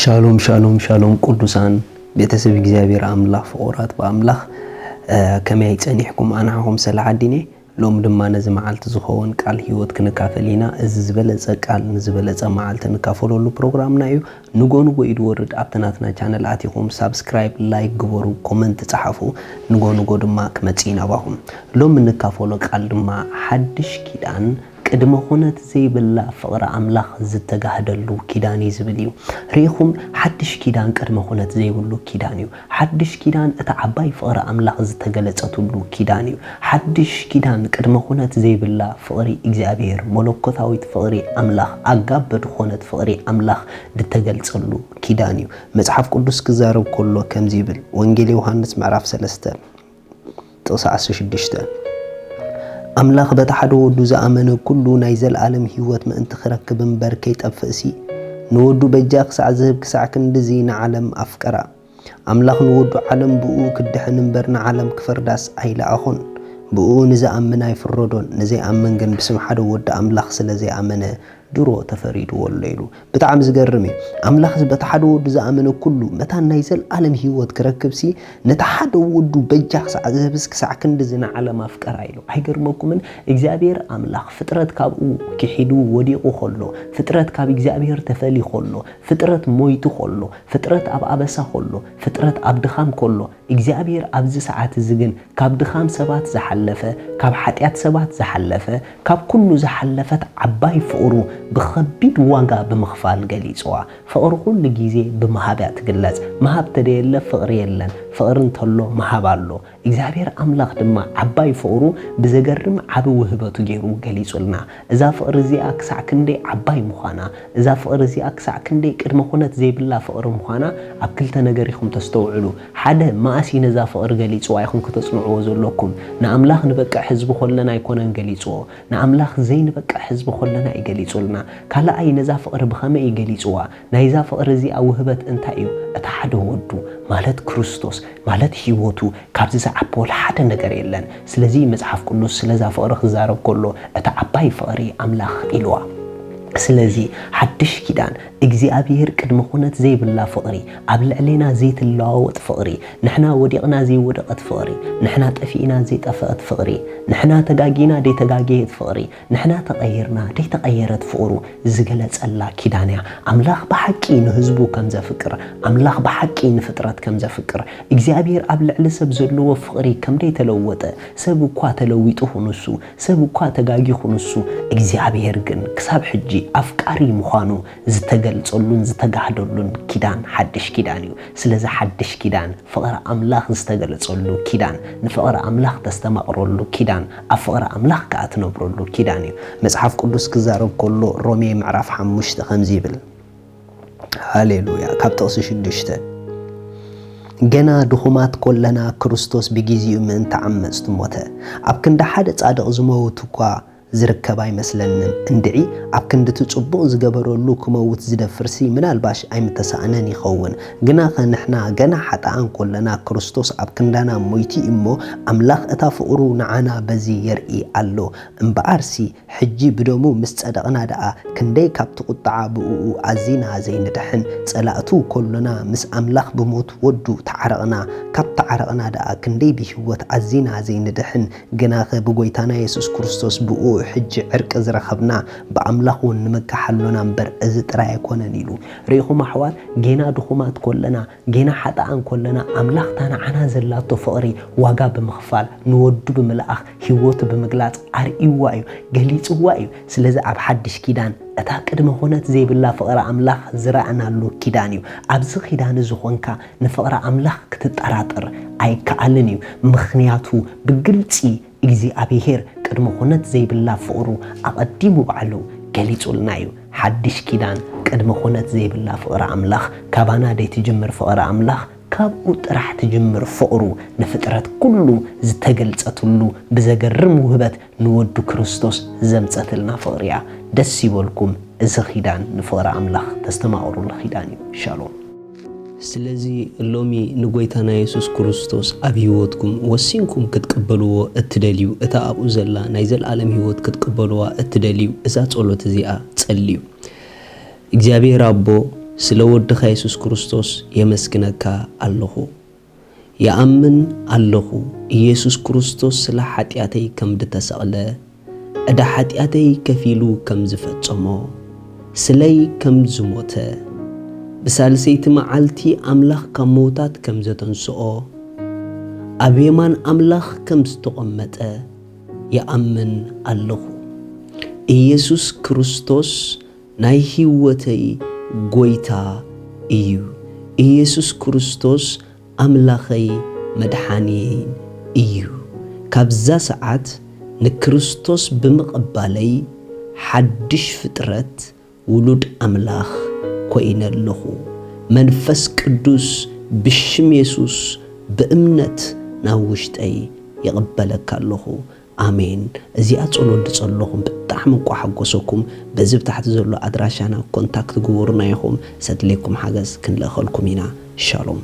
ሻሎም ሻሎም ሻሎም ቅዱሳን ቤተሰብ እግዚአብሔር አምላኽ ፍቁራት በአምላኽ ከመይ ጸኒሕኩም አናኹም ሰላዓዲኔ ሎም ድማ ነዚ መዓልቲ ዝኸውን ቃል ህይወት ክንካፈሊና እዚ ዝበለጸ ቃል ዝበለጸ መዓልቲ ንካፈለሉ ፕሮግራምና እዩ ንጎንጎ ይድወርድ ኣብተናትና ቻነል አቲኹም ሰብስክራይብ ላይክ ግበሩ ኮሜንት ጻሕፉ ንጎንጎ ድማ ክመጽኢና ባኹም ሎም ንካፈሎ ቃል ድማ ሓድሽ ኪዳን ቅድመ ኹነት ዘይብላ ፍቅረ አምላኽ ዝተጋህደሉ ኪዳን ይዝብልዩ ሪኹም ሓድሽ ኪዳን ቅድመ ኹነት ዘይብሉ ኪዳን እዩ ሓድሽ ኪዳን እታ ዓባይ ፍቅረ አምላኽ ዝተገለጸትሉ ኪዳን እዩ ሓድሽ ኪዳን ቅድመ ኹነት ዘይብላ ፍቅሪ እግዚአብሔር መለኮታዊት ፍቅሪ አምላኽ አጋበድ ኹነት ፍቅሪ አምላኽ ዝተገልጸሉ ኪዳን እዩ መጽሐፍ ቅዱስ ክዛረብ ከሎ ከምዚ ይብል ወንጌል ዮሐንስ ምዕራፍ 3 ጥቅስ 16 አምላኽ በተሐደ ወዱ ዘአመነ ኩሉ ናይ ዘለዓለም ህይወት ምእንቲ ክረክብ እምበር ከይጠፍእሲ ንወዱ በጃ ክሳዕ ዝህብ ክሳዕ ክንድዚ ንዓለም አፍቀራ አምላኽ ንወዱ ዓለም ብኡ ክድሕን እምበር ንዓለም ክፈርዳስ ኣይለኣኹን ብኡ ንዘኣምን ኣይፍረዶን ንዘይኣምን ግን ብስም ሓደ ወዲ አምላኽ ስለዘይኣመነ ድሮ ተፈሪዱ ወለይሉ በጣም ዝገርም አምላኽ በተሐደ ወዱ ዘአመነ ኩሉ መታ ናይ ዘለዓለም ህይወት ክረክብሲ ነተሐደ ወዱ በጃ ክሳዕ ዝህብስ ክሳዕ ክንድዚ ንዓለም አፍቀራ ኢሉ አይገርመኩምን እግዚአብሔር አምላኽ ፍጥረት ካብኡ ክሒዱ ወዲቁ ኾሎ ፍጥረት ካብ እግዚአብሔር ተፈሊ ኾሎ ፍጥረት ሞይቱ ኾሎ ፍጥረት ኣብ አበሳ ኾሎ ፍጥረት ኣብ ድኻም ኾሎ እግዚአብሔር ኣብዚ ሰዓት ዝግን ካብ ድኻም ሰባት ዝሐለፈ ካብ ኃጢአት ሰባት ዝሐለፈ ካብ ኩሉ ዝሐለፈት ዓባይ ፍቅሩ بخبيد واقع بمخفال قليسوا فقر كل جيزي بمهابات قلت مهاب تديل فقر يلن فقر انتلو مهابالو እግዚአብሔር አምላኽ ድማ ዓባይ ፍቅሩ ብዘገርም ዓብ ውህበቱ ገይሩ ገሊጹልና እዛ ፍቅር እዚኣ ክሳዕ ክንዴ ዓባይ ምዃና እዛ ፍቅር እዚኣ ክሳዕ ክንዴ ቅድመ ኹነት ዘይብላ ፍቅር ምዃና ኣብ ክልተ ነገር ኢኹም ተስተውዕሉ ሓደ ማእሲ ነዛ ፍቅር ገሊጽዋ ኢኹም ከተጽንዕዎ ዘለኩም ንኣምላኽ ንበቅዕ ህዝቢ ኾለና ኣይኮነን ገሊጽዎ ንኣምላኽ ዘይንበቅዕ ህዝቢ ኾለና ይገሊጹልና ካልኣይ ነዛ ፍቅር ብኸመይ ይገሊጽዋ ናይዛ ፍቅር እዚኣ ውህበት እንታይ እዩ እታ ሓደ ወዱ ማለት ክርስቶስ ማለት ህይወቱ ካብዚ زعبول حدا نجار يلن سلزي مصحف قدوس سلزا فقر خزارب كله اتا عباي فقري املاخ إلوا سلزي حدش كيدان እግዚአብሔር ቅድመ ኹነት ዘይብላ ፍቅሪ ኣብ ልዕሊና ዘይትለዋወጥ ፍቅሪ ንሕና ወዲቕና ዘይወደቐት ፍቅሪ ንሕና ጠፊእና ዘይጠፈአት ፍቅሪ ንሕና ተጋጊና ዘይተጋገየት ፍቅሪ ንሕና ተቀይርና ዘይተቀየረት ፍቅሩ ዝገለጸላ ኪዳንያ አምላኽ በሐቂ ንህዝቡ ከም ዘፍቅር አምላኽ በሐቂ ንፍጥረት ከም ዘፍቅር እግዚአብሔር ኣብ ልዕሊ ሰብ ዘለዎ ፍቅሪ ከም ዘይተለወጠ ሰብ እኳ ተለዊጡ ኹንሱ ሰብ እኳ ተጋጊ ኹንሱ እግዚአብሔር ግን ክሳብ ሕጂ አፍቃሪ ምዃኑ ጸሉን ዝተጋህደሉን ኪዳን ሓድሽ ኪዳን እዩ ስለዚ ሓድሽ ኪዳን ፍቅረ አምላኽ ዝተገለጸሉ ኪዳን ንፍቅረ አምላኽ ተስተማቕረሉ ኪዳን ኣብ ፍቅረ አምላኽ ከኣትነብረሉ ኪዳን እዩ መጽሐፍ ቅዱስ ክዛረብ ከሎ ሮሜ ምዕራፍ 5 ከምዚ ይብል ሃሌሉያ ካብ ጥቕሲ 6 ገና ድኹማት ኮለና ክርስቶስ ብግዚኡ ምእንቲ ዓመጽቱ ሞተ ኣብ ክንዲ ሓደ ጻድቕ ዝመውት እኳ ዝርከባ ይመስለንን እንድዒ ኣብ ክንዲ ጽቡቕ ዝገበረሉ ክመውት ዝደፍርሲ ምናልባሽ ኣይምተሳእነን ይኸውን ግና ኸንሕና ገና ሓጣን ኮለና ክርስቶስ ኣብ ክንዳና ሞይቲ እሞ አምላኽ እታ ፍቅሩ ንዓና በዚ የርኢ ኣሎ እምበኣርሲ ሕጂ ብደሙ ምስ ጸደቕና ደኣ ክንደይ ካብ ትቁጣዓ ብኡ ኣዚና ዘይንድሕን ጸላእቱ ኮለና ምስ አምላኽ ብሞት ወዱ ተዓረቕና ካብ ተዓረቕና ደኣ ክንደይ ብህይወት ኣዚና ዘይንድሕን ግና ብጎይታና ኢየሱስ ክርስቶስ ብኡ ሕጂ ዕርቅ ዝረኸብና በአምላኽ ንመካሐሉና እምበር እዚ ጥራይ ኣይኮነን ኢሉ ሪኢኹም ኣሕዋት ጌና ድኹማት ኮለና ጌና ሓጣን ኮለና አምላኽ ታናዓና ዘላቶ ፍቅሪ ዋጋ ብምኽፋል ንወዱ ብምልኣኽ ህይወቱ ብምግላጽ ኣርእይዋ እዩ ገሊጽዋ እዩ ስለዚ ኣብ ሓድሽ ኪዳን እታ ቅድመ ኹነት ዘይብላ ፍቅረ አምላኽ ዝረአናሉ ኪዳን እዩ ኣብዚ ኪዳን ዝኾንካ ንፍቅረ አምላኽ ክትጠራጠር ኣይከኣልን እዩ ምኽንያቱ ብግልጺ እግዚአብሔር ቅድመ ኹነት ዘይብላ ፍቅሩ ኣቐዲሙ ባዕሉ ገሊጹልና እዩ ሓድሽ ኪዳን ቅድመ ኹነት ዘይብላ ፍቅረ አምላኽ ካባና ደይትጅምር ፍቅረ አምላኽ ካብኡ ጥራሕ ትጅምር ፍቅሩ ንፍጥረት ኩሉ ዝተገልጸትሉ ብዘገርም ውህበት ንወዱ ክርስቶስ ዘምጸትልና ፍቅሪያ ደስ ይበልኩም እዚ ኺዳን ንፍቅረ አምላኽ ተስተማቕሩሉ ኺዳን እዩ ሻሎም ስለዚህ ሎሚ ንጎይታና ኢየሱስ ክርስቶስ ኣብ ህይወትኩም ወሲንኩም ክትቀበልዎ እትደልዩ እታ ኣብኡ ዘላ ናይ ዘለዓለም ህይወት ክትቀበልዋ እትደልዩ እዛ ጸሎት እዚኣ ጸልዩ እግዚአብሔር አቦ ስለወድኻ ኢየሱስ ክርስቶስ የመስግነካ ኣለኹ يأمن الله ኢየሱስ ክርስቶስ ስለ ኃጢአተይ ከም ዝተሰቕለ እዳ ኃጢአተይ ከፊሉ ከም ዝፈጸሞ ስለይ ከም ዝሞተ ብሳልሰይቲ መዓልቲ አምላኽ ካብ ሞታት ከም ዘተንስኦ ኣብ የማን አምላኽ ከም ዝተቐመጠ يأمن الله ኢየሱስ ክርስቶስ ናይ ህይወተይ ጎይታ እዩ ኢየሱስ ክርስቶስ أملاخي مدحانيين إيو كابزا ساعات نكريستوس بمقبالي حدش فترات ولود أملاخ كوين اللخو منفس قدوس بشم يسوس بأمنت ناوشت أي يقبلك اللخو آمين زي أتصلوا دتصلوهم بتحمقوا حقوسكم بزيب تحت زلو أدراشانا كونتاكت قورنا يخوم سدليكم حاجز كن لأخلكم هنا شالوم